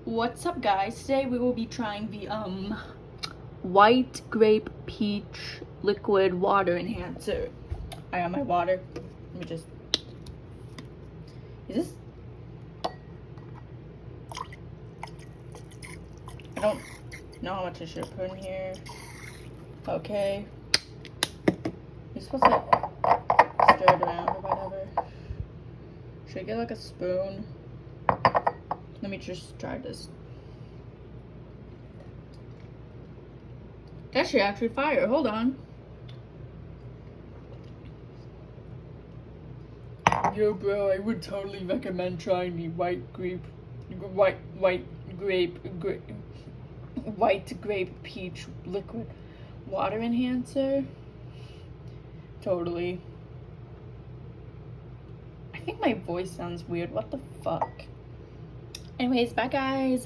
What's up, guys? Today we will be trying the white grape peach liquid water enhancer. I got my water. Let me just. Is this? I don't know how much I should put in here. Okay. You're supposed to like, stir it around or whatever. Should I get like a spoon? Let me just try this. That shit actually fire. Hold on. Yo, bro, I would totally recommend trying the white grape peach liquid water enhancer. Totally. I think my voice sounds weird. What the fuck? Anyways, bye guys.